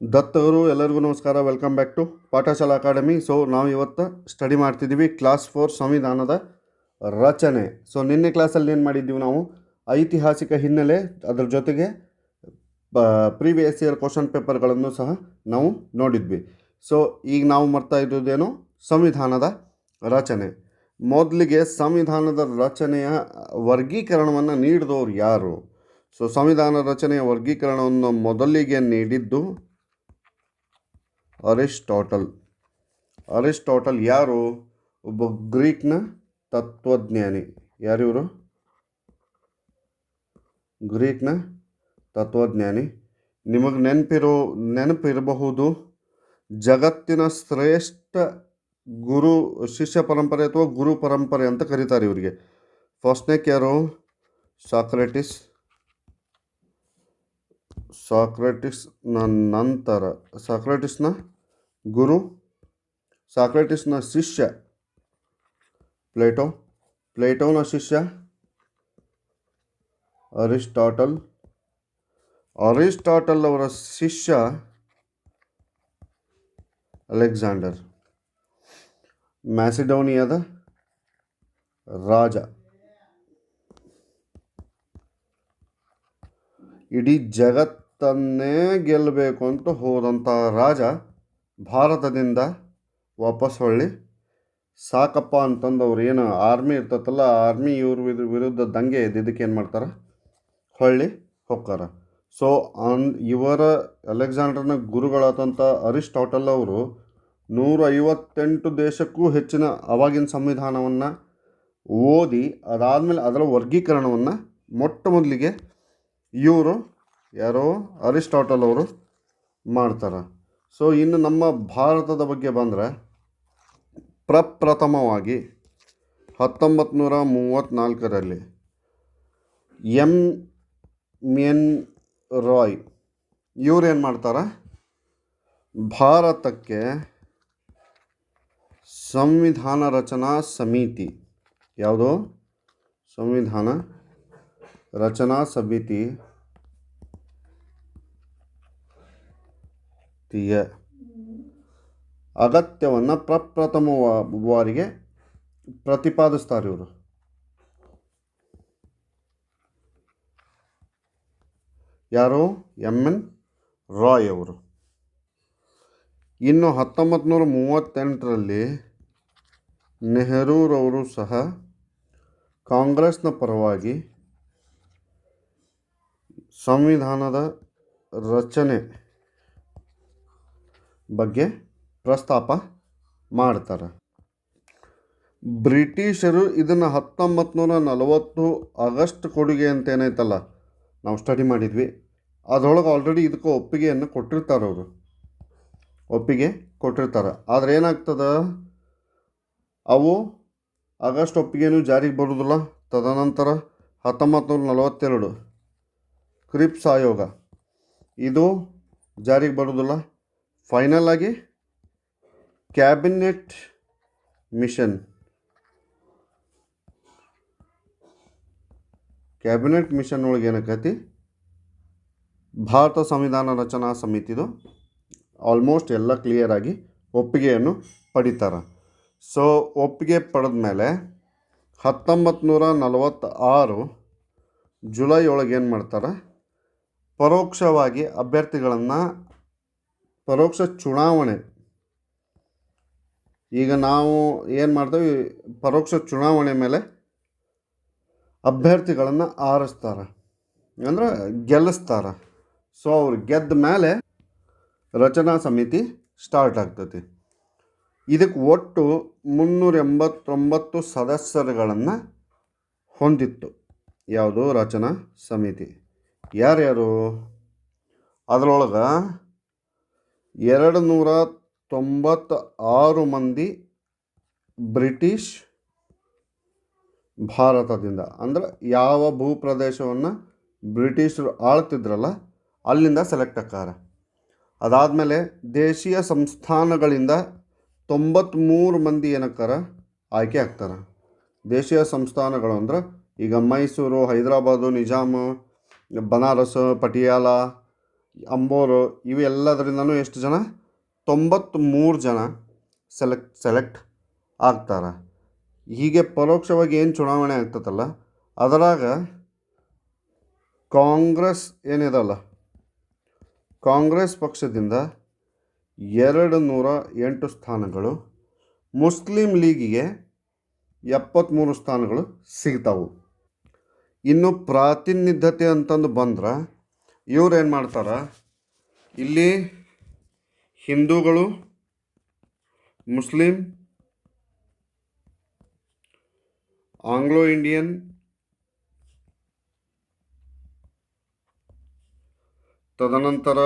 ದತ್ ಅವರು ಎಲ್ಲರಿಗೂ ನಮಸ್ಕಾರ. Welcome back to Pathashala Academy. So ನಾವು ಇವತ್ತು ಸ್ಟಡಿ ಮಾಡ್ತಿದ್ದೀವಿ ಕ್ಲಾಸ್ 4 ಸಂವಿಧಾನದ ರಚನೆ. ಸೊ ನಿನ್ನೆ ಕ್ಲಾಸಲ್ಲಿ ಏನು ಮಾಡಿದ್ದೀವಿ ನಾವು, ಐತಿಹಾಸಿಕ ಹಿನ್ನೆಲೆ, ಅದರ ಜೊತೆಗೆ ಪ್ರೀವಿಯಸ್ ಇಯರ್ ಕ್ವಶನ್ ಪೇಪರ್ಗಳನ್ನು ಸಹ ನಾವು ನೋಡಿದ್ವಿ. ಸೊ ಈಗ ನಾವು ಮಾಡ್ತಾ ಇರೋದೇನು, ಸಂವಿಧಾನದ ರಚನೆ. ಮೊದಲಿಗೆ ಸಂವಿಧಾನದ ರಚನೆಯ ವರ್ಗೀಕರಣವನ್ನು ನೀಡಿದವರು ಯಾರು? ಸೊ ಸಂವಿಧಾನ ರಚನೆಯ ವರ್ಗೀಕರಣವನ್ನು ಮೊದಲಿಗೆ ನೀಡಿದ್ದು ಅರಿಸ್ಟಾಟಲ್ ಯಾರು? ಒಬ್ಬ ಗ್ರೀಕ್ನ ತತ್ವಜ್ಞಾನಿ. ಯಾರಿವರು? ಗ್ರೀಕ್ನ ತತ್ವಜ್ಞಾನಿ. ನಿಮಗೆ ನೆನಪಿರಬಹುದು, ಜಗತ್ತಿನ ಶ್ರೇಷ್ಠ ಗುರು ಶಿಷ್ಯ ಪರಂಪರೆ ಅಥವಾ ಗುರು ಪರಂಪರೆ ಅಂತ ಕರೀತಾರೆ ಇವರಿಗೆ. ಫಸ್ಟ್ನೇಕ್ ಯಾರು? ಸಾಕ್ರೆಟಿಸ್ನ ನಂತರ ಸಾಕ್ರೆಟಿಸ್ನ ಗುರು, ಸಾಕ್ರೆಟಿಸ್ನ ಶಿಷ್ಯ ಪ್ಲೇಟೋನ ಶಿಷ್ಯ ಅರಿಸ್ಟಾಟಲ್ ಅವರ ಶಿಷ್ಯ ಅಲೆಕ್ಸಾಂಡರ್, ಮ್ಯಾಸಿಡೋನಿಯಾದ ರಾಜ. ಇಡೀ ಜಗತ್ತನ್ನೇ ಗೆಲ್ಲಬೇಕು ಅಂತ ಹೋದಂಥ ರಾಜ ಭಾರತದಿಂದ ವಾಪಸ್ ಹೊಳ್ಳಿ ಸಾಕಪ್ಪ ಅಂತಂದು ಅವ್ರು ಏನು ಆರ್ಮಿ ಇರ್ತೈತಲ್ಲ, ಆರ್ಮಿ ಇವ್ರ ವಿರುದ್ಧ ದಂಗೆ ಎದ್ದಿದ್ದಕ್ಕೆ ಏನು ಮಾಡ್ತಾರೆ, ಹೊಳ್ಳಿ ಹೊಕ್ಕಾರ. ಸೊ ಇವರ ಅಲೆಕ್ಸಾಂಡರ್ನ ಗುರುಗಳಾದಂಥ ಅರಿಸ್ಟಾಟಲ್ ಅವರು 158 ದೇಶಕ್ಕೂ ಹೆಚ್ಚಿನ ಅವಾಗಿನ ಸಂವಿಧಾನವನ್ನು ಓದಿ, ಅದಾದಮೇಲೆ ಅದರ ವರ್ಗೀಕರಣವನ್ನು ಮೊಟ್ಟ ಮೊದಲಿಗೆ ಇವರು ಯಾರೋ ಅರಿಸ್ಟಾಟಲ್ ಅವರು ಮಾಡ್ತಾರೆ. ಸೊ ಇನ್ನು ನಮ್ಮ ಭಾರತದ ಬಗ್ಗೆ ಬಂದರೆ, ಪ್ರಪ್ರಥಮವಾಗಿ 1934ರಲ್ಲಿ ಎನ್ ರಾಯ್ ಇವ್ರೇನು ಮಾಡ್ತಾರೆ, ಭಾರತಕ್ಕೆ ಸಂವಿಧಾನ ರಚನಾ ಸಮಿತಿ, ಯಾವುದೋ ಸಂವಿಧಾನ ರಚನಾ ಸಮಿತಿಯ ಅಗತ್ಯವನ್ನು ಪ್ರಪ್ರಥಮ ಬಾರಿಗೆ ಪ್ರತಿಪಾದಿಸ್ತಾರೆ ಇವರು. ಯಾರು? ಎನ್ ರಾಯ್ ಅವರು. ಇನ್ನು 1938ರಲ್ಲಿ ನೆಹರೂರವರು ಸಹ ಕಾಂಗ್ರೆಸ್ನ ಪರವಾಗಿ ಸಂವಿಧಾನದ ರಚನೆ ಬಗ್ಗೆ ಪ್ರಸ್ತಾಪ ಮಾಡ್ತಾರೆ. ಬ್ರಿಟಿಷರು ಇದನ್ನು 1940 ಆಗಸ್ಟ್ ಕೊಡುಗೆ ಅಂತ ಏನೈತಲ್ಲ, ನಾವು ಸ್ಟಡಿ ಮಾಡಿದ್ವಿ, ಅದರೊಳಗೆ ಆಲ್ರೆಡಿ ಇದಕ್ಕೆ ಒಪ್ಪಿಗೆಯನ್ನು ಕೊಟ್ಟಿರ್ತಾರೆ. ಅವರು ಒಪ್ಪಿಗೆ ಕೊಟ್ಟಿರ್ತಾರೆ. ಆದರೆ ಏನಾಗ್ತದೆ, ಅವು ಆಗಸ್ಟ್ ಒಪ್ಪಿಗೆನೂ ಜಾರಿಗೆ ಬರೋದಿಲ್ಲ. ತದನಂತರ 1942 ಕ್ರಿಪ್ಸ್ ಆಯೋಗ, ಇದು ಜಾರಿಗೆ ಬರೋದಿಲ್ಲ. ಫೈನಲ್ ಆಗಿ ಕ್ಯಾಬಿನೆಟ್ ಮಿಷನ್ ಒಳಗೆ ಏನಕ್ಕತಿ, ಭಾರತ ಸಂವಿಧಾನ ರಚನಾ ಸಮಿತಿದು ಆಲ್ಮೋಸ್ಟ್ ಎಲ್ಲ ಕ್ಲಿಯರಾಗಿ ಒಪ್ಪಿಗೆಯನ್ನು ಪಡಿತಾರೆ. ಸೊ ಒಪ್ಪಿಗೆ ಪಡೆದ ಮೇಲೆ 1946 ಜುಲೈ ಒಳಗೆ ಏನು ಮಾಡ್ತಾರೆ, ಪರೋಕ್ಷವಾಗಿ ಅಭ್ಯರ್ಥಿಗಳನ್ನು, ಪರೋಕ್ಷ ಚುನಾವಣೆ, ಈಗ ನಾವು ಏನು ಮಾಡ್ತೀವಿ, ಪರೋಕ್ಷ ಚುನಾವಣೆ ಮೇಲೆ ಅಭ್ಯರ್ಥಿಗಳನ್ನು ಆರಿಸ್ತಾರೆ, ಅಂದ್ರೆ ಗೆಲ್ಲಿಸ್ತಾರೆ. ಸೊ ಅವ್ರು ಗೆದ್ದ ಮೇಲೆ ರಚನಾ ಸಮಿತಿ ಸ್ಟಾರ್ಟ್ ಆಗ್ತೈತಿ. ಇದಕ್ಕೆ ಒಟ್ಟು 389 ಸದಸ್ಯರುಗಳನ್ನು ಹೊಂದಿತ್ತು ಯಾವುದು ರಚನಾ ಸಮಿತಿ. ಯಾರ್ಯಾರು? ಅದರೊಳಗೆ 296 ಮಂದಿ ಬ್ರಿಟಿಷ್ ಭಾರತದಿಂದ, ಅಂದ್ರೆ ಯಾವ ಭೂಪ್ರದೇಶವನ್ನು ಬ್ರಿಟಿಷರು ಆಳ್ತಿದ್ರಲ್ಲ ಅಲ್ಲಿಂದ ಸೆಲೆಕ್ಟ್ ಆಕಾರ. ಅದಾದಮೇಲೆ ದೇಶೀಯ ಸಂಸ್ಥಾನಗಳಿಂದ 93 ಮಂದಿ ಏನಕ್ಕಾರ ಆಯ್ಕೆ ಆಗ್ತಾರೆ. ದೇಶೀಯ ಸಂಸ್ಥಾನಗಳು ಅಂದ್ರೆ ಈಗ ಮೈಸೂರು, ಹೈದರಾಬಾದು, ನಿಜಾಮ, ಬನಾರಸ್, ಪಟಿಯಾಲ ಅಂಬೋರು ಇವು ಎಲ್ಲದರಿಂದನೂ ಎಷ್ಟು ಜನ 93 ಜನ ಸೆಲೆಕ್ಟ್ ಆಗ್ತಾರೆ. ಹೀಗೆ ಪರೋಕ್ಷವಾಗಿ ಏನು ಚುನಾವಣೆ ಆಗ್ತದಲ್ಲ ಅದರಾಗ ಕಾಂಗ್ರೆಸ್ ಏನಿದಲ್ಲ ಕಾಂಗ್ರೆಸ್ ಪಕ್ಷದಿಂದ 208 ಸ್ಥಾನಗಳು, ಮುಸ್ಲಿಂ ಲೀಗಿಗೆ 73 ಸ್ಥಾನಗಳು ಸಿಗ್ತಾವು. ಇನ್ನು ಪ್ರಾತಿನಿಧ್ಯತೆ ಅಂತಂದು ಬಂದ್ರೆ ಇವ್ರು ಏನು ಮಾಡ್ತಾರೆ, ಇಲ್ಲಿ ಹಿಂದೂಗಳು, ಮುಸ್ಲಿಂ, ಆಂಗ್ಲೋ ಇಂಡಿಯನ್, ತದನಂತರ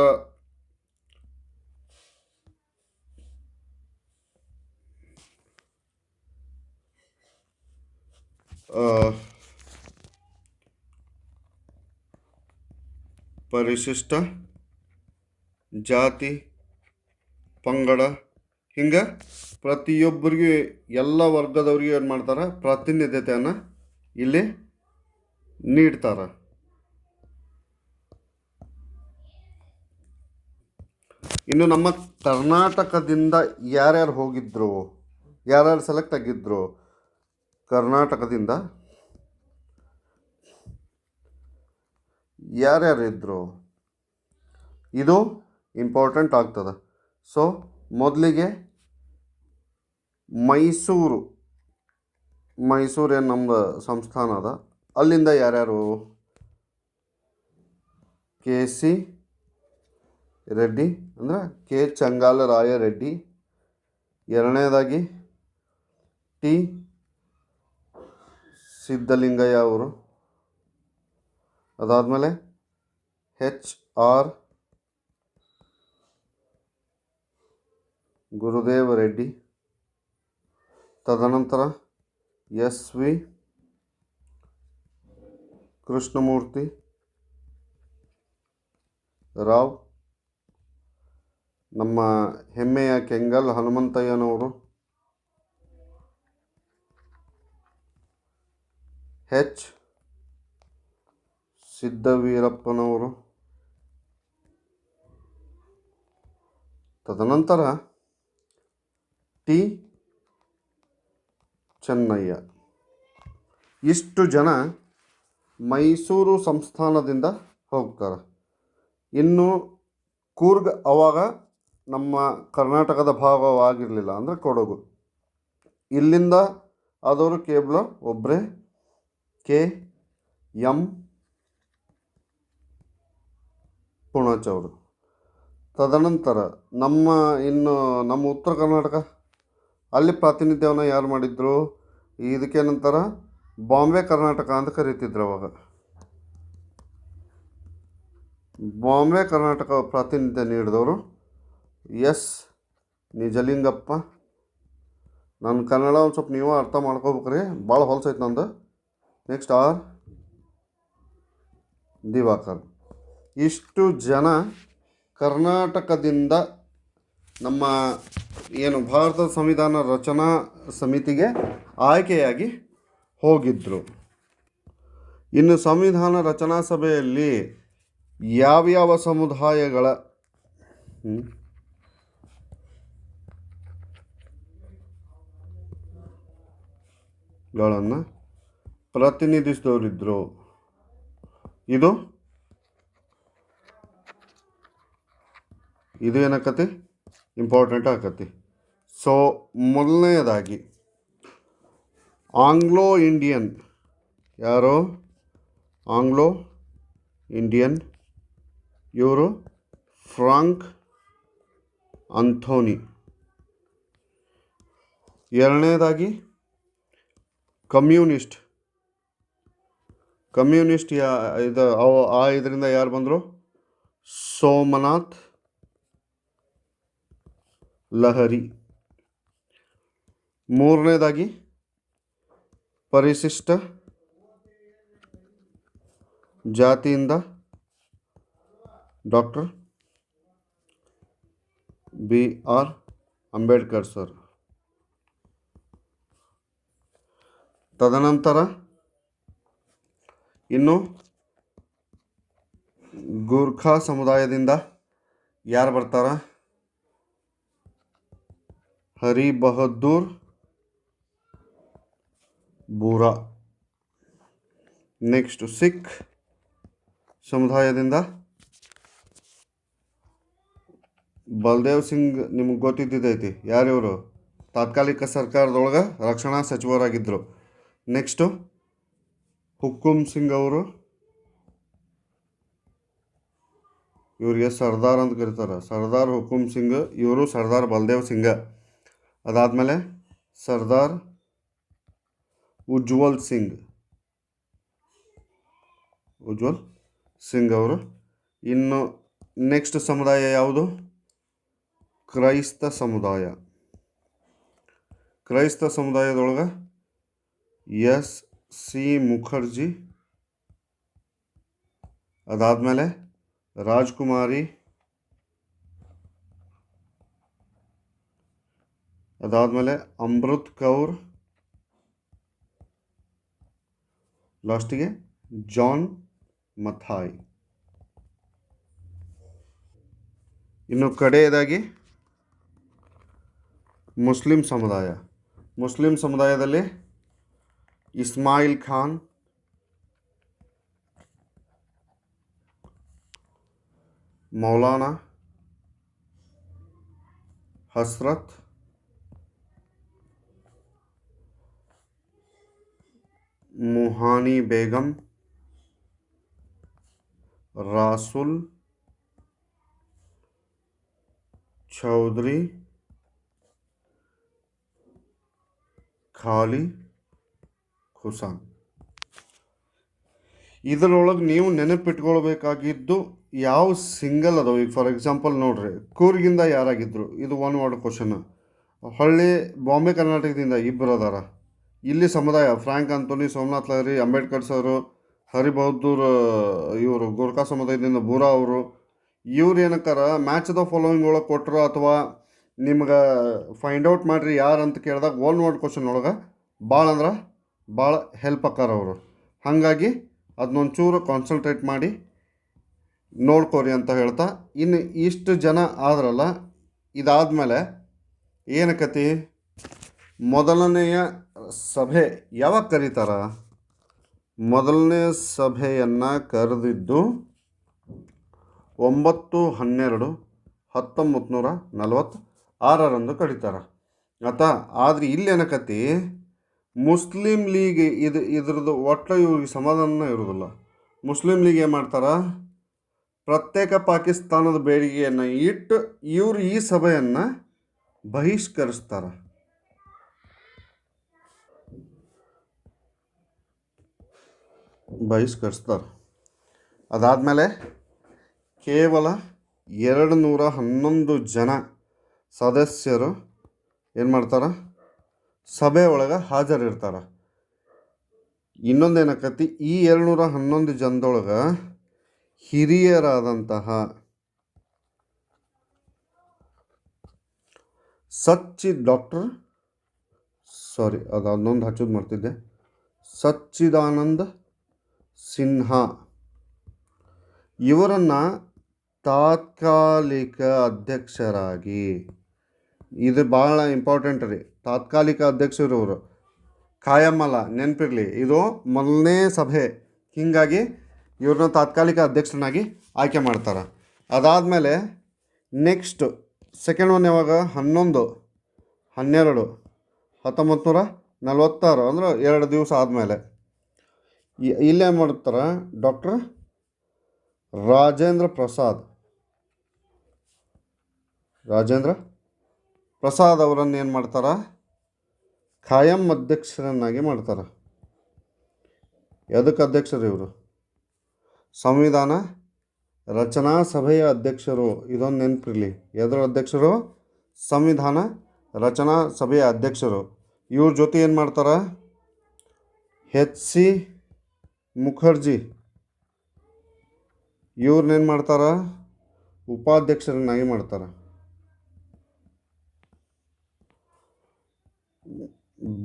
ಪರಿಶಿಷ್ಟ ಜಾತಿ ಪಂಗಡ, ಹಿಂಗೆ ಪ್ರತಿಯೊಬ್ಬರಿಗೂ ಎಲ್ಲ ವರ್ಗದವ್ರಿಗೆ ಏನು ಮಾಡ್ತಾರೆ, ಪ್ರಾತಿನಿಧ್ಯತೆಯನ್ನು ಇಲ್ಲಿ ನೀಡ್ತಾರೆ. ಇನ್ನು ನಮ್ಮ ಕರ್ನಾಟಕದಿಂದ ಯಾರ್ಯಾರು ಹೋಗಿದ್ರು, ಯಾರ್ಯಾರು ಸೆಲೆಕ್ಟ್ ಆಗಿದ್ರು ಕರ್ನಾಟಕದಿಂದ ಯಾರ್ಯಾರು ಇದ್ದರು, ಇದು ಇಂಪಾರ್ಟೆಂಟ್ ಆಗ್ತದೆ. ಸೊ ಮೊದಲಿಗೆ ಮೈಸೂರು ಏನು ನಮ್ಮ ಸಂಸ್ಥಾನ ಅದ, ಅಲ್ಲಿಂದ ಯಾರ್ಯಾರು, ಕೆ ಸಿ ರೆಡ್ಡಿ ಅಂದರೆ ಕೆ ಚಂಗಾಲರಾಯ ರೆಡ್ಡಿ, ಎರಡನೇದಾಗಿ ಟಿ ಸಿದ್ಧಲಿಂಗಯ್ಯ ಅವರು, ಅದಾದಮೇಲೆ HR ಗುರುದೇವ ರೆಡ್ಡಿ, ತದನಂತರ SV ಕೃಷ್ಣಮೂರ್ತಿ ರಾವ್, ನಮ್ಮ ಹೆಮ್ಮೆಯ ಕೆಂಗಲ್ ಹನುಮಂತಯ್ಯನವರು, H ಸಿದ್ದವೀರಪ್ಪನವರು, ತದನಂತರ ಟಿ ಚೆನ್ನಯ್ಯ. ಇಷ್ಟು ಜನ ಮೈಸೂರು ಸಂಸ್ಥಾನದಿಂದ ಹೋಗ್ತಾರೆ. ಇನ್ನು ಕೂರ್ಗ್ ಅವಾಗ ನಮ್ಮ ಕರ್ನಾಟಕದ ಭಾಗವಾಗಿರಲಿಲ್ಲ, ಅಂದರೆ ಕೊಡಗು. ಇಲ್ಲಿಂದ ಆದವರು ಕೇವಲ ಒಬ್ಬರೇ, KM ಪುಣಚವರು. ತದನಂತರ ನಮ್ಮ ಉತ್ತರ ಕರ್ನಾಟಕ ಅಲ್ಲಿ ಪ್ರಾತಿನಿಧ್ಯವನ್ನು ಯಾರು ಮಾಡಿದ್ರು, ಇದಕ್ಕೇನಂತರ ಬಾಂಬೆ ಕರ್ನಾಟಕ ಅಂತ ಕರೀತಿದ್ರು ಅವಾಗ. ಬಾಂಬೆ ಕರ್ನಾಟಕ ಪ್ರಾತಿನಿಧ್ಯ ನೀಡಿದವರು S ನಿಜಲಿಂಗಪ್ಪ. ನನ್ನ ಕನ್ನಡ ಒಂದು ಸ್ವಲ್ಪ ನೀವು ಅರ್ಥ ಮಾಡ್ಕೋಬೇಕ್ರಿ, ಭಾಳ ಹೊಲಸೈತೆ ನಂದು. Next R Diwakar. ಇಷ್ಟು ಜನ ಕರ್ನಾಟಕದಿಂದ ನಮ್ಮ ಏನು ಭಾರತದ ಸಂವಿಧಾನ ರಚನಾ ಸಮಿತಿಗೆ ಆಯ್ಕೆಯಾಗಿ ಹೋಗಿದ್ದರು. ಇನ್ನು ಸಂವಿಧಾನ ರಚನಾ ಸಭೆಯಲ್ಲಿ ಯಾವ್ಯಾವ ಸಮುದಾಯಗಳ ಗಳನ್ನು ಪ್ರತಿನಿಧಿಸಿದವರಿದ್ದರು, ಇದು ಏನಾಕತಿ ಇಂಪಾರ್ಟೆಂಟ್ ಆಕತಿ. ಸೊ ಮೊದಲನೇದಾಗಿ ಆಂಗ್ಲೋ ಇಂಡಿಯನ್, ಯಾರು ಆಂಗ್ಲೋ ಇಂಡಿಯನ್, ಇವರು ಫ್ರಾಂಕ್ ಅಂಥೋನಿ. ಎರಡನೇದಾಗಿ ಕಮ್ಯುನಿಸ್ಟ್ ಇದರಿಂದ ಯಾರು ಬಂದರು, ಸೋಮನಾಥ್ ಲಹರಿ. ಮೂರನೇದಾಗಿ ಪರಿಶಿಷ್ಟ ಜಾತಿಯಿಂದ ಡಾಕ್ಟರ್ BR ಅಂಬೇಡ್ಕರ್ ಸರ್. ತದನಂತರ ಇನ್ನು ಗೂರ್ಖಾ ಸಮುದಾಯದಿಂದ ಯಾರು ಬರ್ತಾರ? ಹರಿ ಬಹದ್ದೂರ್ ಬೂರಾ. ನೆಕ್ಸ್ಟ್ ಸಿಖ್ ಸಮುದಾಯದಿಂದ ಬಲ್ದೇವ್ ಸಿಂಗ್, ನಿಮಗೆ ಗೊತ್ತಿದ್ದೈತಿ ಯಾರಿವರು? ತಾತ್ಕಾಲಿಕ ಸರ್ಕಾರದೊಳಗೆ ರಕ್ಷಣಾ ಸಚಿವರಾಗಿದ್ದರು. ನೆಕ್ಸ್ಟು ಹುಕುಮ್ ಸಿಂಗ್ ಅವರು, ಇವರಿಗೆ ಸರ್ದಾರ್ ಅಂತ ಕರೀತಾರೆ, ಸರ್ದಾರ್ ಹುಕುಮ್ ಸಿಂಗ್. ಇವರು ಸರ್ದಾರ್ ಬಲ್ದೇವ್ ಸಿಂಗ. ಅದಾದಮೇಲೆ ಸರ್ದಾರ್ ಉಜ್ವಲ್ ಸಿಂಗ್ ಅವರು. ಇನ್ನು ನೆಕ್ಸ್ಟ್ ಸಮುದಾಯ ಯಾವುದು? ಕ್ರೈಸ್ತ ಸಮುದಾಯ. ಕ್ರೈಸ್ತ ಸಮುದಾಯದೊಳಗೆ ಎಸ್ ಸಿ ಮುಖರ್ಜಿ, ಅದಾದಮೇಲೆ ರಾಜ್ಕುಮಾರಿ, ಅದಾದಮೇಲೆ ಅಮೃತ್ ಕೌರ್, ಲಾಸ್ಟಿಗೆ ಜಾನ್ ಮಥಾಯ್. ಇನ್ನು ಕಡೆಯದಾಗಿ ಮುಸ್ಲಿಂ ಸಮುದಾಯ. ಮುಸ್ಲಿಂ ಸಮುದಾಯದಲ್ಲಿ ಇಸ್ಮಾಯಿಲ್ ಖಾನ್, ಮೌಲಾನಾ ಹಸ್ರತ್, ಮುಹಾನಿ ಬೇಗಂ, ರಾಸುಲ್ ಚೌಧರಿ, ಖಾಲಿ ಖುಸಾನ್. ಇದರೊಳಗೆ ನೀವು ನೆನಪಿಟ್ಕೊಳ್ಬೇಕಾಗಿದ್ದು ಯಾವ ಸಿಂಗಲ್ ಅದಾವೆ. ಈಗ ಫಾರ್ ಎಕ್ಸಾಂಪಲ್ ನೋಡ್ರಿ, ಕೂರ್ಗಿಂದ ಯಾರಾಗಿದ್ದರು? ಇದು ಒನ್ ವರ್ಡ್ ಕ್ವಶನ್. ಹೊಳ್ಳಿ ಬಾಂಬೆ ಕರ್ನಾಟಕದಿಂದ ಇಬ್ಬರು ಅದಾರ. ಇಲ್ಲಿ ಸಮುದಾಯ ಫ್ರಾಂಕ್ ಆಂಥೋನಿ, ಸೋಮನಾಥ್ ಲಹರಿ, ಅಂಬೇಡ್ಕರ್ ಸರು, ಹರಿ ಬಹದ್ದೂರ್ ಇವರು ಗೋರ್ಖಾ ಸಮುದಾಯದಿಂದ ಬೂರಾ ಅವರು. ಇವ್ರು ಏನಕ್ಕಾರ ಮ್ಯಾಚ್ ದ ಫಾಲೋವಿಂಗ್ ಒಳಗೆ ಕೊಟ್ಟರು ಅಥವಾ ನಿಮ್ಗೆ ಫೈಂಡ್ ಔಟ್ ಮಾಡಿರಿ ಯಾರು ಅಂತ ಕೇಳಿದಾಗ ಒನ್ ವರ್ಡ್ ಕ್ವಶನ್ ಒಳಗೆ ಭಾಳ ಅಂದ್ರೆ ಭಾಳ ಹೆಲ್ಪ್ ಆಕಾರ ಅವರು. ಹಾಗಾಗಿ ಅದನ್ನೊಂಚೂರು ಕಾನ್ಸಂಟ್ರೇಟ್ ಮಾಡಿ ನೋಡ್ಕೋರಿ ಅಂತ ಹೇಳ್ತಾ, ಇನ್ನು ಇಷ್ಟು ಜನ ಆದ್ರಲ್ಲ, ಇದಾದಮೇಲೆ ಏನಕತಿ? ಮೊದಲನೆಯ ಸಭೆ ಯಾವಾಗ ಕರೀತಾರ? ಮೊದಲನೇ ಸಭೆಯನ್ನು ಕರೆದಿದ್ದು 9/12/1946 ಕರೀತಾರೆ ಆದರೆ ಇಲ್ಲೇನಕತಿ ಮುಸ್ಲಿಂ ಲೀಗ್ ಇದ್ರದ್ದು ಒಟ್ಟು ಇವ್ರಿಗೆ ಸಮಾಧಾನ ಇರೋದಿಲ್ಲ. ಮುಸ್ಲಿಂ ಲೀಗ್ ಏನು ಮಾಡ್ತಾರೆ? ಪ್ರತ್ಯೇಕ ಪಾಕಿಸ್ತಾನದ ಬೇಡಿಕೆಯನ್ನು ಇಟ್ಟು ಇವರು ಈ ಸಭೆಯನ್ನು ಬಹಿಷ್ಕರಿಸ್ತಾರೆ. ಅದಾದಮೇಲೆ ಕೇವಲ 211 ಜನ ಸದಸ್ಯರು ಏನು ಮಾಡ್ತಾರೆ? ಸಭೆ ಒಳಗೆ ಹಾಜರಿರ್ತಾರೆ. ಇನ್ನೊಂದೇನಕತಿ, ಈ 211 ಜನದೊಳಗೆ ಹಿರಿಯರಾದಂತಹ ಸಚ್ಚಿದಾನಂದ ಸಿನ್ಹಾ ಇವರನ್ನು ತಾತ್ಕಾಲಿಕ ಅಧ್ಯಕ್ಷರಾಗಿ, ಇದು ಭಾಳ ಇಂಪಾರ್ಟೆಂಟ್ ರೀ, ತಾತ್ಕಾಲಿಕ ಅಧ್ಯಕ್ಷರು ಇವರು, ಖಾಯಂ ಅಲ್ಲ, ನೆನಪಿರಲಿ, ಇದು ಮೊದಲನೇ ಸಭೆ. ಹೀಗಾಗಿ ಇವ್ರನ್ನ ತಾತ್ಕಾಲಿಕ ಅಧ್ಯಕ್ಷರನ್ನಾಗಿ ಆಯ್ಕೆ ಮಾಡ್ತಾರೆ. ಅದಾದಮೇಲೆ ನೆಕ್ಸ್ಟ್ ಸೆಕೆಂಡ್ ಒನ್ ಯಾವಾಗ? 11/12/1946 ಅಂದ್ರೆ 2 ದಿವಸ ಆದಮೇಲೆ ಇಲ್ಲೇ ಮಾಡ್ತಾರೆ. ಡಾಕ್ಟರ್ ರಾಜೇಂದ್ರ ಪ್ರಸಾದ್ ಅವರನ್ನು ಏನು ಮಾಡ್ತಾರೆ? ಖಾಯಂ ಅಧ್ಯಕ್ಷರನ್ನಾಗಿ ಮಾಡ್ತಾರೆ. ಎದಕ್ಕೆ ಅಧ್ಯಕ್ಷರು ಇವರು? ಸಂವಿಧಾನ ರಚನಾ ಸಭೆಯ ಅಧ್ಯಕ್ಷರು. ಇದೊಂದು ನೆನಪಿರಲಿ. ಎದರ ಅಧ್ಯಕ್ಷರು? ಸಂವಿಧಾನ ರಚನಾ ಸಭೆಯ ಅಧ್ಯಕ್ಷರು. ಇವ್ರ ಜೊತೆ ಏನು ಮಾಡ್ತಾರೆ? ಎಚ್.ಸಿ. ಮುಖರ್ಜಿ ಇವ್ರನ್ನೇನು ಮಾಡ್ತಾರೆ? ಉಪಾಧ್ಯಕ್ಷರನ್ನಾಗಿ ಮಾಡ್ತಾರೆ.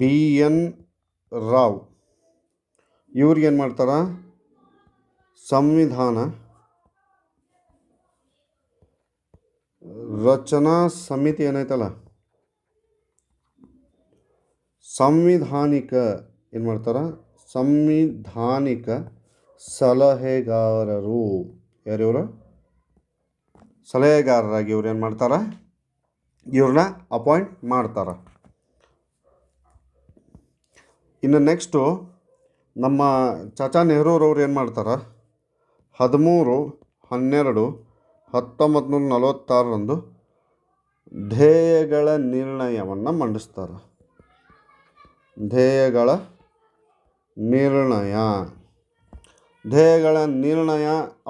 B.N. ರಾವ್ ಇವ್ರಿಗೇನು ಮಾಡ್ತಾರೆ? ಸಂವಿಧಾನ ರಚನಾ ಸಮಿತಿ ಏನೈತಲ್ಲ, ಸಂವಿಧಾನಿಕ ಏನು ಮಾಡ್ತಾರೆ, ಸಂವಿಧಾನಿಕ ಸಲಹೆಗಾರರು. ಯಾರಿವರು? ಸಲಹೆಗಾರರಾಗಿ ಇವ್ರು ಏನು ಮಾಡ್ತಾರೆ, ಇವ್ರನ್ನ ಅಪಾಯಿಂಟ್ ಮಾಡ್ತಾರೆ. ಇನ್ನು ನೆಕ್ಸ್ಟು ನಮ್ಮ ಚಾಚಾ ನೆಹರೂರವ್ರು ಏನು ಮಾಡ್ತಾರೆ, 13/12/1946 ಧ್ಯೇಯಗಳ ನಿರ್ಣಯವನ್ನು ಮಂಡಿಸ್ತಾರೆ. ಧ್ಯೇಯಗಳ ನಿರ್ಣಯ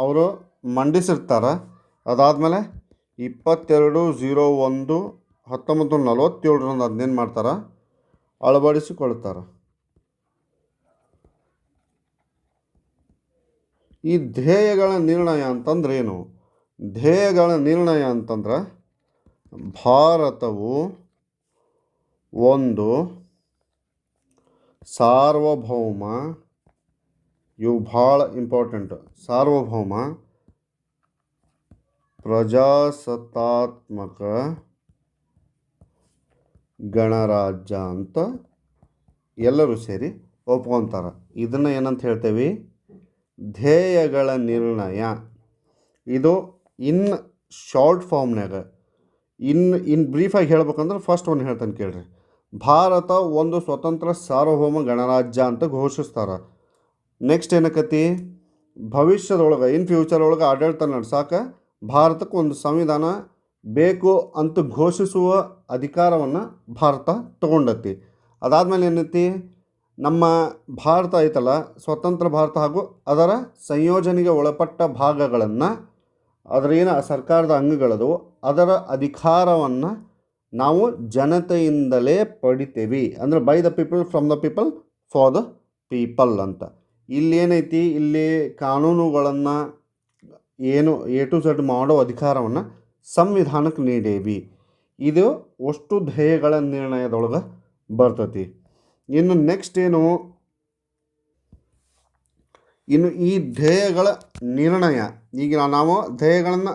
ಅವರು ಮಂಡಿಸಿರ್ತಾರೆ. ಅದಾದಮೇಲೆ 22/01/1947 ಅದನ್ನೇನು ಮಾಡ್ತಾರೆ, ಅಳವಡಿಸಿಕೊಳ್ತಾರೆ. ಈ ಧ್ಯೇಯಗಳ ನಿರ್ಣಯ ಅಂತಂದ್ರೆ ಏನು? ಧ್ಯೇಯಗಳ ನಿರ್ಣಯ ಅಂತಂದ್ರೆ ಭಾರತವು ಒಂದು ಸಾರ್ವಭೌಮ, ಇವು ಭಾಳ ಇಂಪಾರ್ಟೆಂಟು, ಸಾರ್ವಭೌಮ ಪ್ರಜಾಸತ್ತಾತ್ಮಕ ಗಣರಾಜ್ಯ ಅಂತ ಎಲ್ಲರೂ ಸೇರಿ ಒಪ್ಕೊತಾರೆ. ಇದನ್ನು ಏನಂತ ಹೇಳ್ತೇವೆ, ಧ್ಯೇಯಗಳ ನಿರ್ಣಯ. ಇದು ಇನ್ ಶಾರ್ಟ್ ಫಾರ್ಮ್ನಾಗ ಇನ್ ಬ್ರೀಫಾಗಿ ಹೇಳ್ಬೇಕಂದ್ರೆ ಫಸ್ಟ್ ಒಂದು ಹೇಳ್ತಾನೆ ಕೇಳ್ರಿ. ಭಾರತ ಒಂದು ಸ್ವತಂತ್ರ ಸಾರ್ವಭೌಮ ಗಣರಾಜ್ಯ ಅಂತ ಘೋಷಿಸ್ತಾರೆ. ನೆಕ್ಸ್ಟ್ ಏನಕ್ಕತಿ, ಭವಿಷ್ಯದೊಳಗೆ ಇನ್ ಫ್ಯೂಚರ್ ಒಳಗೆ ಆಡಳಿತ ನಡ್ಸಕ್ಕೆ ಭಾರತಕ್ಕೆ ಒಂದು ಸಂವಿಧಾನ ಬೇಕು ಅಂತ ಘೋಷಿಸುವ ಅಧಿಕಾರವನ್ನು ಭಾರತ ತಗೊಂಡತಿ. ಅದಾದಮೇಲೆ ಏನೈತಿ, ನಮ್ಮ ಭಾರತ ಐತಲ್ಲ, ಸ್ವತಂತ್ರ ಭಾರತ ಹಾಗೂ ಅದರ ಸಂಯೋಜನೆಗೆ ಒಳಪಟ್ಟ ಭಾಗಗಳನ್ನು, ಅದರ ಏನು ಸರ್ಕಾರದ ಅಂಗಗಳದು, ಅದರ ಅಧಿಕಾರವನ್ನು ನಾವು ಜನತೆಯಿಂದಲೇ ಪಡಿತೇವೆ. ಅಂದರೆ by the people, from the people, for the people ಅಂತ. ಇಲ್ಲಿ ಏನೈತಿ, ಇಲ್ಲಿ ಕಾನೂನುಗಳನ್ನು ಏನು A to Z ಮಾಡೋ ಅಧಿಕಾರವನ್ನು ಸಂವಿಧಾನಕ್ಕೆ ನೀಡೇವಿ. ಇದು ಅಷ್ಟು ಧ್ಯೇಯಗಳ ನಿರ್ಣಯದೊಳಗೆ ಬರ್ತೈತಿ. ಇನ್ನು ನೆಕ್ಸ್ಟ್ ಏನು, ಇನ್ನು ಈ ಧ್ಯೇಯಗಳ ನಿರ್ಣಯ, ಈಗ ನಾವು ಧ್ಯೇಯಗಳನ್ನು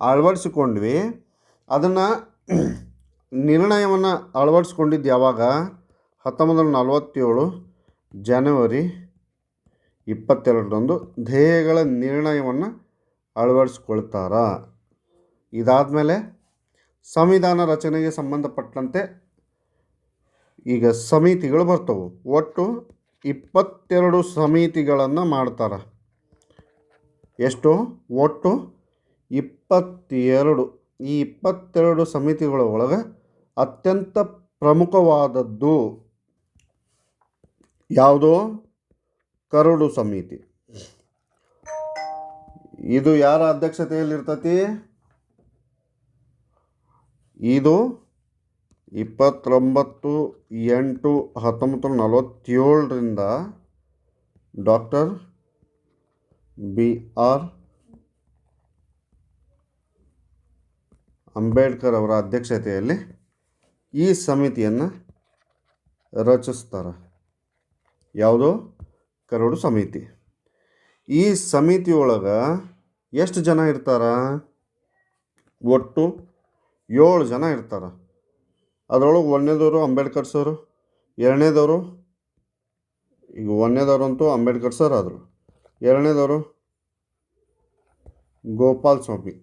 ಅಳವಡಿಸಿಕೊಂಡ್ವಿ, ಅದನ್ನು ನಿರ್ಣಯವನ್ನು ಅಳವಡಿಸ್ಕೊಂಡಿದ್ದು ಯಾವಾಗ, 1947 ಜನವರಿ 22ರಂದು ಧ್ಯೇಯಗಳ ನಿರ್ಣಯವನ್ನು ಅಳವಡಿಸ್ಕೊಳ್ತಾರ. ಇದಾದಮೇಲೆ ಸಂವಿಧಾನ ರಚನೆಗೆ ಸಂಬಂಧಪಟ್ಟಂತೆ ಈಗ ಸಮಿತಿಗಳು ಬರ್ತವೆ. ಒಟ್ಟು 22 ಸಮಿತಿಗಳನ್ನು ಮಾಡ್ತಾರೆ. ಎಷ್ಟು? ಒಟ್ಟು 22. ಈ 22 ಸಮಿತಿಗಳ ಒಳಗೆ ಅತ್ಯಂತ ಪ್ರಮುಖವಾದದ್ದು ಯಾವುದು? ಕರಡು ಸಮಿತಿ. ಇದು ಯಾರ ಅಧ್ಯಕ್ಷತೆಯಲ್ಲಿರ್ತತಿ? ಇದು 29/8/1947 ಡಾಕ್ಟರ್ BR ಅಂಬೇಡ್ಕರ್ ಅವರ ಅಧ್ಯಕ್ಷತೆಯಲ್ಲಿ ಈ ಸಮಿತಿಯನ್ನು ರಚಿಸ್ತಾರೆ. ಯಾವುದು? ಕರಡು ಸಮಿತಿ. ಈ ಸಮಿತಿಯೊಳಗೆ ಎಷ್ಟು ಜನ ಇರ್ತಾರೆ? ಒಟ್ಟು 7 ಜನ ಇರ್ತಾರೆ. ಅದರೊಳಗೆ ಒಂದನೇದವರು ಅಂಬೇಡ್ಕರ್ ಸರ್, ಎರಡನೇದವರು, ಈಗ ಒಂದನೇದವ್ರಂತೂ ಅಂಬೇಡ್ಕರ್ ಸರ್ ಆದರು, ಎರಡನೇದವರು ಗೋಪಾಲ್ ಸ್ವಾಮಿ,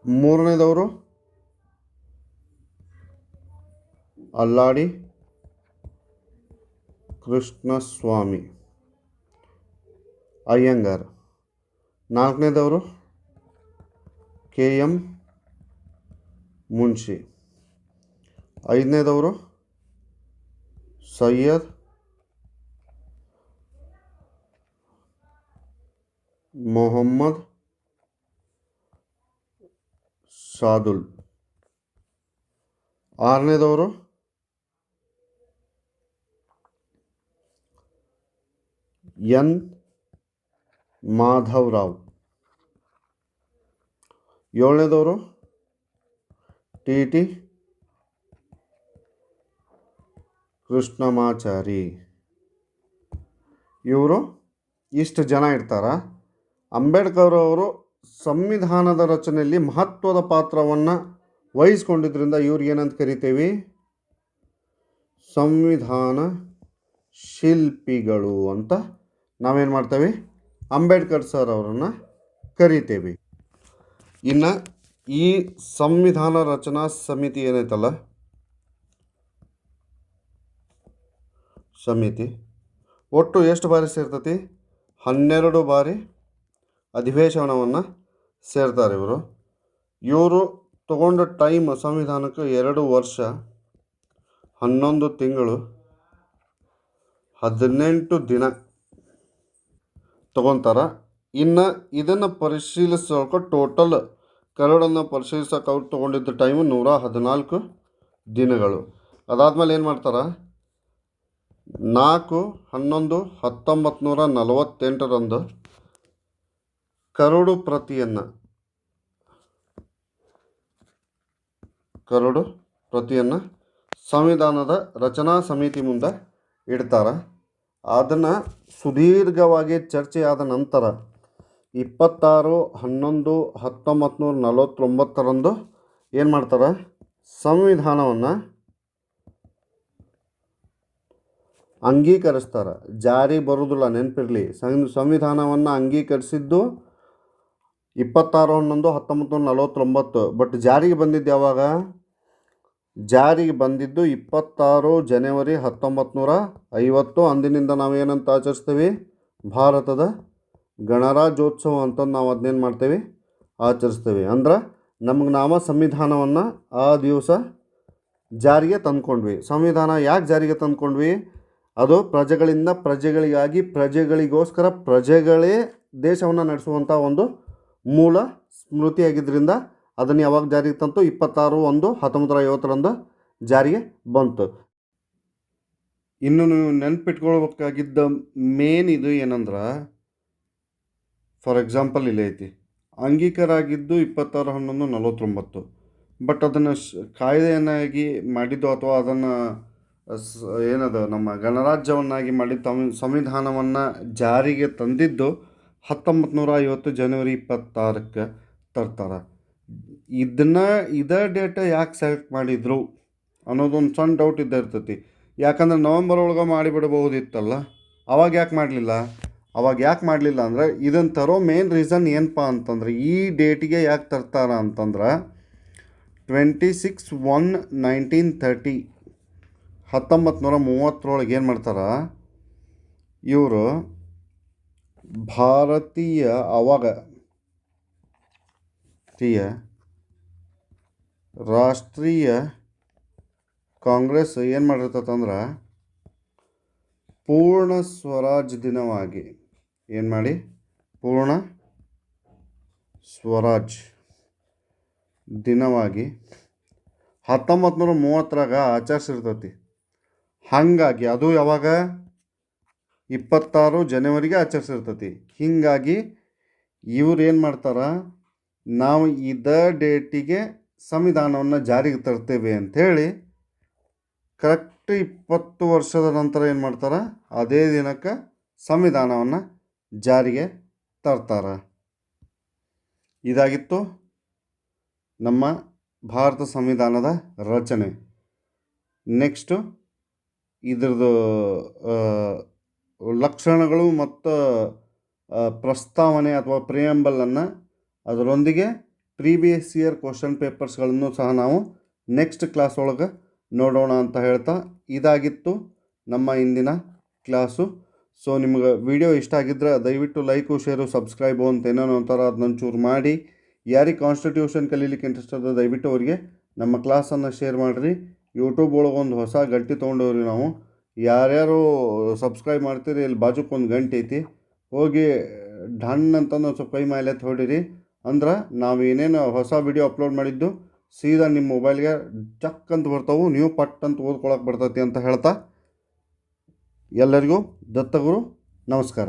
ಮೂರನೇದವರು ಅಲ್ಲಾಡಿ Krishnaswamy Iyengar, ನಾಲ್ಕನೇದವರು KM Munshi, ಐದನೇದವರು Syed Mohammed ಸಾದುಲ್, ಆರನೇದವರು N Madhavrao, ಏಳನೇದವರು TT Krishnamachari. ಇವರು ಇಷ್ಟು ಜನ ಇರ್ತಾರೆ. ಅಂಬೇಡ್ಕರ್ ಅವರು ಸಂವಿಧಾನದ ರಚನೆಯಲ್ಲಿ ಮಹತ್ವದ ಪಾತ್ರವನ್ನು ವಹಿಸ್ಕೊಂಡಿದ್ದರಿಂದ ಇವ್ರಿಗೆ ಏನಂತ ಕರಿತೇವೆ? ಸಂವಿಧಾನ ಶಿಲ್ಪಿಗಳು ಅಂತ ನಾವೇನು ಮಾಡ್ತೇವೆ? ಅಂಬೇಡ್ಕರ್ ಸರ್ ಅವರನ್ನು ಕರಿತೇವೆ. ಇನ್ನು ಈ ಸಂವಿಧಾನ ರಚನಾ ಸಮಿತಿ ಏನೈತಲ್ಲ, ಸಮಿತಿ ಒಟ್ಟು ಎಷ್ಟು ಬಾರಿ ಸೇರ್ತತಿ? 12 ಬಾರಿ ಅಧಿವೇಶನವನ್ನು ಸೇರ್ತಾರೆ ಇವರು ತಗೊಂಡ ಟೈಮ್ ಸಂವಿಧಾನಕ್ಕೆ 2 ವರ್ಷ 11 ತಿಂಗಳು 18 ದಿನ ತಗೊತಾರೆ. ಇನ್ನು ಇದನ್ನು ಪರಿಶೀಲಿಸೋಕೆ ಟೋಟಲ್ ಕರಡನ್ನು ಪರಿಶೀಲಿಸೋಕೆ ಅವ್ರು ತೊಗೊಂಡಿದ್ದ ಟೈಮು 114 ದಿನಗಳು. ಅದಾದಮೇಲೆ ಏನು ಮಾಡ್ತಾರೆ? 4/11/1948 ಕರಡು ಪ್ರತಿಯನ್ನು ಸಂವಿಧಾನದ ರಚನಾ ಸಮಿತಿ ಮುಂದೆ ಇಡ್ತಾರೆ. ಅದನ್ನು ಸುದೀರ್ಘವಾಗಿ ಚರ್ಚೆಯಾದ ನಂತರ 26/11/1949 ಏನು ಮಾಡ್ತಾರೆ? ಸಂವಿಧಾನವನ್ನು ಅಂಗೀಕರಿಸ್ತಾರೆ. ಜಾರಿ ಬರೋದಿಲ್ಲ, ನೆನಪಿರಲಿ. ಸಂವಿಧಾನವನ್ನು ಅಂಗೀಕರಿಸಿದ್ದು 26/11/1949. ಬಟ್ ಜಾರಿಗೆ ಬಂದಿದ್ದು ಯಾವಾಗ? ಜಾರಿಗೆ ಬಂದಿದ್ದು 26 ಜನವರಿ 1950. ಅಂದಿನಿಂದ ನಾವೇನಂತ ಆಚರಿಸ್ತೇವೆ? ಭಾರತದ ಗಣರಾಜ್ಯೋತ್ಸವ ಅಂತ ನಾವು ಅದನ್ನೇನು ಮಾಡ್ತೇವೆ? ಆಚರಿಸ್ತೇವೆ. ಅಂದ್ರೆ ನಮಗೆ ನಾವು ಸಂವಿಧಾನವನ್ನು ಆ ದಿವಸ ಜಾರಿಗೆ ತಂದ್ಕೊಂಡ್ವಿ. ಸಂವಿಧಾನ ಯಾಕೆ ಜಾರಿಗೆ ತಂದ್ಕೊಂಡ್ವಿ? ಅದು ಪ್ರಜೆಗಳಿಂದ ಪ್ರಜೆಗಳಿಗಾಗಿ, ಪ್ರಜೆಗಳಿಗೋಸ್ಕರ, ಪ್ರಜೆಗಳೇ ದೇಶವನ್ನು ನಡೆಸುವಂಥ ಒಂದು ಮೂಲ ಸ್ಮೃತಿಯಾಗಿದ್ದರಿಂದ ಅದನ್ನು ಯಾವಾಗ ಜಾರಿಗೆ ತಂತು? 26/1/1950 ಜಾರಿಗೆ ಬಂತು. ಇನ್ನು ನೀವು ನೆನ್ಪಿಟ್ಕೊಳ್ಬೇಕಾಗಿದ್ದ ಮೇನ್ ಇದು ಏನಂದ್ರೆ, ಫಾರ್ ಎಕ್ಸಾಂಪಲ್ ಇಲ್ಲೇ ಐತಿ, ಅಂಗೀಕಾರ ಆಗಿದ್ದು 26/11/49. ಬಟ್ ಅದನ್ನು ಕಾಯ್ದೆಯನ್ನಾಗಿ ಮಾಡಿದ್ದು ಅಥವಾ ಅದನ್ನು ಏನದು ನಮ್ಮ ಗಣರಾಜ್ಯವನ್ನಾಗಿ ಮಾಡಿ ಸಂವಿಧಾನವನ್ನು ಜಾರಿಗೆ ತಂದಿದ್ದು 1950 ಜನವರಿ 26ಕ್ಕೆ ತರ್ತಾರೆ. ಇದೇ ಡೇಟ ಯಾಕೆ ಸೆಲೆಕ್ಟ್ ಮಾಡಿದರು ಅನ್ನೋದೊಂದು ಸಣ್ಣ ಡೌಟ್ ಇದ್ದೇ ಇರ್ತೈತಿ. ಯಾಕಂದ್ರೆ ನವಂಬರ್ ಒಳಗೆ ಮಾಡಿಬಿಡ್ಬಹುದಿತ್ತಲ್ಲ, ಅವಾಗ ಯಾಕೆ ಮಾಡಲಿಲ್ಲ ಅಂದರೆ ಇದನ್ನು ತರೋ ಮೇನ್ ರೀಸನ್ ಏನಪ್ಪ ಅಂತಂದ್ರೆ, ಈ ಡೇಟಿಗೆ ಯಾಕೆ ತರ್ತಾರ ಅಂತಂದ್ರೆ 26/1/1930 1930 ಏನು ಮಾಡ್ತಾರೆ ಇವರು? ಭಾರತೀಯ ರಾಷ್ಟ್ರೀಯ ಕಾಂಗ್ರೆಸ್ ಏನು ಮಾಡಿರ್ತಂದ್ರೆ ಪೂರ್ಣ ಸ್ವರಾಜ್ ದಿನವಾಗಿ ಪೂರ್ಣ ಸ್ವರಾಜ್ ದಿನವಾಗಿ 1930 ಆಚರಿಸಿರ್ತೈತಿ. ಹಾಗಾಗಿ ಅದು ಯಾವಾಗ? 26 ಜನವರಿಗೆ ಆಚರಿಸಿರ್ತೈತಿ. ಹೀಗಾಗಿ ಇವ್ರು ಏನು ಮಾಡ್ತಾರೆ? ನಾವು ಇದೇ ಡೇಟಿಗೆ ಸಂವಿಧಾನವನ್ನು ಜಾರಿಗೆ ತರ್ತೇವೆ ಅಂಥೇಳಿ ಕರೆಕ್ಟ್ 20 ವರ್ಷದ ನಂತರ ಏನು ಮಾಡ್ತಾರೆ? ಅದೇ ದಿನಕ್ಕೆ ಸಂವಿಧಾನವನ್ನು ಜಾರಿಗೆ ತರ್ತಾರೆ. ಇದಾಗಿತ್ತು ನಮ್ಮ ಭಾರತ ಸಂವಿಧಾನದ ರಚನೆ. ನೆಕ್ಸ್ಟು ಇದ್ರದ್ದು ಲಕ್ಷಣಗಳು ಮತ್ತು ಪ್ರಸ್ತಾವನೆ ಅಥವಾ ಪ್ರಿಯಂಬಲನ್ನು ಅದರೊಂದಿಗೆ ಪ್ರೀವಿಯಸ್ ಇಯರ್ ಕ್ವಶನ್ ಪೇಪರ್ಸ್ಗಳನ್ನು ಸಹ ನಾವು ನೆಕ್ಸ್ಟ್ ಕ್ಲಾಸ್ ಒಳಗೆ ನೋಡೋಣ ಅಂತ ಹೇಳ್ತಾ, ಇದಾಗಿತ್ತು ನಮ್ಮ ಇಂದಿನ ಕ್ಲಾಸು. ಸೊ ನಿಮ್ಗೆ ವಿಡಿಯೋ ಇಷ್ಟ ಆಗಿದ್ರೆ ದಯವಿಟ್ಟು ಲೈಕು, ಶೇರು, ಸಬ್ಸ್ಕ್ರೈಬು ಅಂತ ಏನೇನೋ ಅಂತಾರೆ ಅದನ್ನ ಚೂರು ಮಾಡಿ. ಯಾರಿಗೆ ಕಾನ್ಸ್ಟಿಟ್ಯೂಷನ್ ಕಲೀಲಿಕ್ಕೆ ಇಂಟ್ರೆಸ್ಟ್ ಅದ ದಯವಿಟ್ಟು ಅವರಿಗೆ ನಮ್ಮ ಕ್ಲಾಸನ್ನು ಶೇರ್ ಮಾಡಿರಿ. ಯೂಟ್ಯೂಬ್ ಒಳಗೆ ಒಂದು ಹೊಸ ಗಂಟೆ ತೊಗೊಂಡವ್ರಿ ನಾವು. ಯಾರ್ಯಾರು ಸಬ್ಸ್ಕ್ರೈಬ್ ಮಾಡ್ತೀರಿ, ಇಲ್ಲಿ ಬಾಜುಕ್ಕೊಂದು ಗಂಟೆ ಐತಿ, ಹೋಗಿ ಡನ್ ಅಂತಂದು ಸ್ವಲ್ಪ ಕೈ ಮೇಲೆ ಹೊಡಿರಿ. ಅಂದ್ರೆ ನಾವು ಏನೇನು ಹೊಸ ವಿಡಿಯೋ ಅಪ್ಲೋಡ್ ಮಾಡಿದ್ದು ಸೀದಾ ನಿಮ್ಮ ಮೊಬೈಲ್ಗೆ ಚಕ್ ಅಂತ ಬರ್ತಾವೆ, ನೀವು ಪಟ್ ಅಂತ ಓದ್ಕೊಳಕ್ಕೆ ಬರ್ತೈತಿ ಅಂತ ಹೇಳ್ತಾ ಎಲ್ಲರಿಗೂ ದತ್ತಗುರು ನಮಸ್ಕಾರ.